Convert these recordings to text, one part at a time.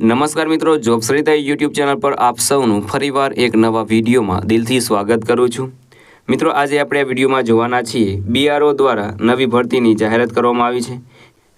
નમસ્કાર મિત્રો, જોબશ્રીતા YouTube channel પર આપ સૌનું ફરીવાર એક નવા વિડીયોમાં દિલથી સ્વાગત કરું છું। મિત્રો, આજે આપણે આ વિડીયોમાં જોવાના છીએ બીઆરઓ દ્વારા નવી ભરતીની જાહેરાત કરવામાં આવી છે,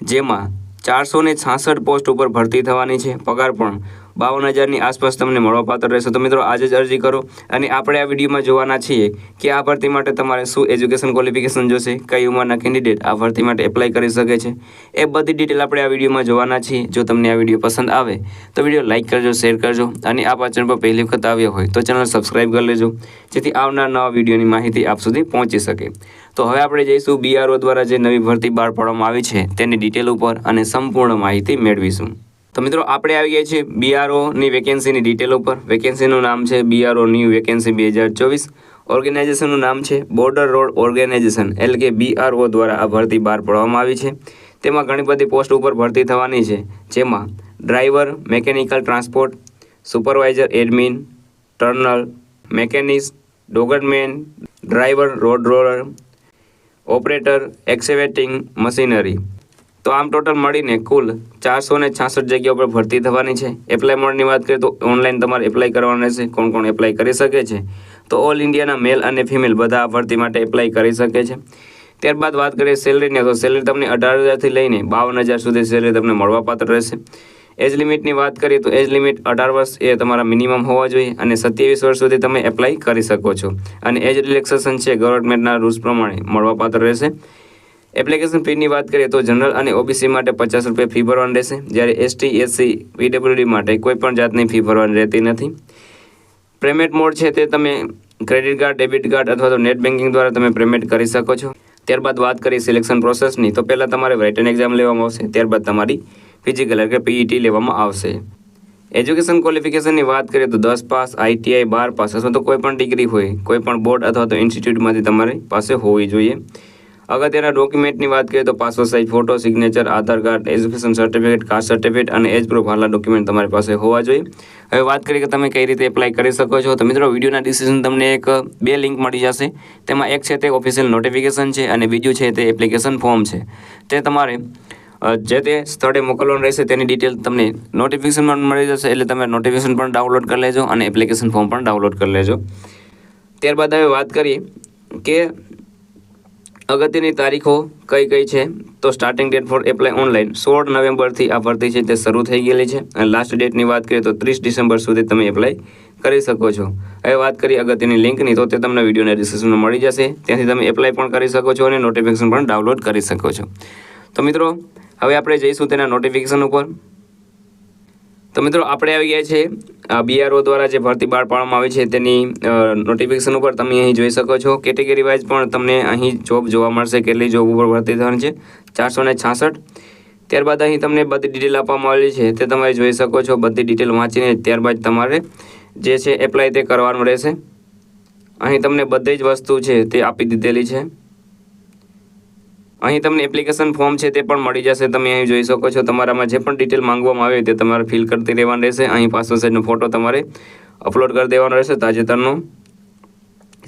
જેમાં 466 પોસ્ટ ઉપર ભરતી થવાની છે। પગાર પણ 52,000ની આસપાસ તમને મળવાપાત્ર રહેશે। તો મિત્રો, આજે જ અરજી કરો। અને આપણે આ વિડીયોમાં જોવાના છીએ કે આ ભરતી માટે તમારે શું એજ્યુકેશન ક્વોલિફિકેશન જોશે, કઈ ઉંમરના કેન્ડિડેટ આ ભરતી માટે એપ્લાય કરી શકે છે, એ બધી ડિટેલ આપણે આ વિડીયોમાં જોવાના છીએ। જો તમને આ વિડીયો પસંદ આવે તો વિડીયો લાઇક કરજો, શેર કરજો અને આ ચેનલ પર પહેલી વખત આવ્યા હોય તો ચેનલ સબસ્ક્રાઇબ કરી લેજો, જેથી આવનાર નવા વિડીયોની માહિતી આપ સુધી પહોંચી શકે। તો હવે આપણે જઈશું બીઆરઓ દ્વારા જે નવી ભરતી બહાર પાડવામાં આવી છે તેની ડિટેલ ઉપર અને સંપૂર્ણ માહિતી મેળવીશું। તો મિત્રો, આપણે આવી ગયા છીએ બીઆરઓની વેકેન્સીની ડિટેલ ઉપર। વેકેન્સીનું નામ છે બીઆરઓ ન્યૂ વેકેન્સી 2024। ઓર્ગેનાઇઝેશનનું નામ છે બોર્ડર રોડ ઓર્ગેનાઇઝેશન એટલે કે બીઆરઓ દ્વારા આ ભરતી બહાર પાડવામાં આવી છે। તેમાં ઘણી બધી પોસ્ટ ઉપર ભરતી થવાની છે, જેમાં driver, mechanical transport, supervisor admin, turner, machinist, ડોગરમેન, driver, road roller, operator, excavating machinery. તો આમ ટોટલ મળીને કુલ 466 જગ્યાઓ પર ભરતી થવાની છે। એપ્લાય મોડની વાત કરીએ તો ઓનલાઈન તમારે એપ્લાય કરવાનું રહેશે। કોણ કોણ એપ્લાય કરી શકે છે? તો ઓલ ઇન્ડિયાના મેલ અને ફિમેલ બધા આ ભરતી માટે એપ્લાય કરી શકે છે। ત્યારબાદ વાત કરીએ સેલરીની, તો સેલરી તમને 18,000થી લઈને 52,000 સુધી સેલરી તમને મળવાપાત્ર રહેશે। એજ લિમિટની વાત કરીએ તો એજ લિમિટ 18 વર્ષ એ તમારા મિનિમમ હોવા જોઈએ અને 27 વર્ષ સુધી તમે એપ્લાય કરી શકો છો। અને એજ રિલેક્સેશન છે ગવર્મેન્ટના રૂલ્સ પ્રમાણે મળવાપાત્ર રહેશે। એપ્લિકેશન ફીની વાત કરીએ તો જનરલ અને ઓબીસી માટે 50 રૂપિયા ફી ભરવાની રહેશે, જ્યારે એસટી, એસસી, પીડબ્લ્યુડી માટે કોઈ પણ જાતની ફી ભરવાની રહેતી નથી। પેમેન્ટ મોડ છે તે તમે ક્રેડિટ કાર્ડ, ડેબિટ કાર્ડ અથવા તો નેટ બેન્કિંગ દ્વારા તમે પેમેન્ટ કરી શકો છો। ત્યારબાદ વાત કરીએ સિલેક્શન પ્રોસેસની, તો પહેલાં તમારે રિટન એક્ઝામ લેવામાં આવશે, ત્યારબાદ તમારી ફિઝિકલ એટલે કે પીઈટી લેવામાં આવશે। એજ્યુકેશન ક્વોલિફિકેશનની વાત કરીએ તો 10 પાસ, આઈટીઆઈ, 12 પાસ અથવા તો કોઈ પણ ડિગ્રી હોય, કોઈ પણ બોર્ડ અથવા તો ઇન્સ્ટિટ્યૂટમાંથી તમારી પાસે હોવી જોઈએ। અગત્યના ડોક્યુમેન્ટની વાત કરીએ તો passport size photo, signature, Aadhaar card, education certificate, caste certificate અને એજ પ્રૂફ હાલના ડોક્યુમેન્ટ તમારી પાસે હોવા જોઈએ। હવે વાત કરીએ કે તમે કઈ રીતે એપ્લાય કરી શકો છો, તો મિત્રો વિડીયોના ડિસ્ક્રિપ્શન તમને બે લિંક મળી જશે। તેમાં એક છે તે ઓફિશિયલ નોટિફિકેશન છે અને બીજું છે તે એપ્લિકેશન ફોર્મ છે। તે તમારે જે તે સ્થળે મોકલવાનું રહેશે, તેની ડિટેલ તમને નોટિફિકેશનમાં મળી જશે, એટલે તમે નોટિફિકેશન પણ ડાઉનલોડ કરી લેજો અને એપ્લિકેશન ફોર્મ પણ ડાઉનલોડ કરી લેજો। ત્યારબાદ હવે વાત કરીએ કે અગત્યની તારીખો કઈ કઈ છે, તો starting date four apply online 16 નવેમ્બરથી આ ભરતી છે તે શરૂ થઈ ગયેલી છે અને લાસ્ટ ડેટની વાત કરીએ તો 30 ડિસેમ્બર સુધી તમે એપ્લાય કરી શકો છો। હવે વાત કરીએ અગત્યની લિંકની, તો તે તમને વિડીયોના ડિસ્ક્રિપ્શનમાં મળી જશે, ત્યાંથી તમે એપ્લાય પણ કરી શકો છો અને નોટિફિકેશન પણ ડાઉનલોડ કરી શકો છો। તો મિત્રો, હવે આપણે જઈશું તેના નોટિફિકેશન ઉપર। તો મિત્રો, આપણે આવી ગયા છે બીઆરઓ દ્વારા જે ભરતી બહાર પાડવામાં આવી છે તેની નોટિફિકેશન ઉપર। તમે અહીં જોઈ શકો છો કેટેગરી વાઇઝ પણ તમને અહીં જોબ જોવા મળશે, કેટલી જોબ ઉપર ભરતી થવાની છે, 466। ત્યારબાદ અહીં તમને બધી ડિટેલ આપવામાં આવેલી છે, તે તમે જોઈ શકો છો। બધી ડિટેલ વાંચીને ત્યારબાદ તમારે જે છે એપ્લાય તે કરવાનું રહેશે। અહીં તમને બધી જ વસ્તુ છે તે આપી દીધેલી છે। અહીં તમને એપ્લિકેશન ફોર્મ છે તે પણ મળી જશે, તમે અહીં જોઈ શકો છો। તમારામાં જે પણ ડિટેલ માંગવામાં આવે તે તમારે ફિલ કરતી રહેવાની રહેશે। અહીં પાસપોર્ટ સાઇઝનો ફોટો તમારે અપલોડ કરી દેવાનો રહેશે તાજેતરનો।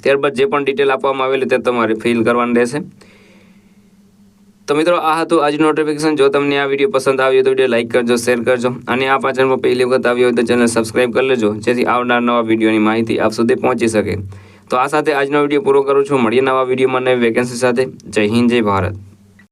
ત્યારબાદ જે પણ ડિટેલ આપવામાં આવેલી તે તમારે ફિલ કરવાની રહેશે। તો મિત્રો, આ હતું આજનું નોટિફિકેશન। જો તમને આ વિડીયો પસંદ આવ્યો તો વિડીયો લાઇક કરજો, શેર કરજો અને આ ચેનલ પર પહેલી વખત આવ્યો હોય તો ચેનલ સબસ્ક્રાઇબ કરી લેજો, જેથી આવનાર નવા વિડીયોની માહિતી આપ સુધી પહોંચી શકે। તો આ સાથે આજનો વિડીયો પૂરો કરું છું। મળીએ નવા વિડીયોમાં નવી વેકેન્સી સાથે। જય હિન્દ, જય ભારત।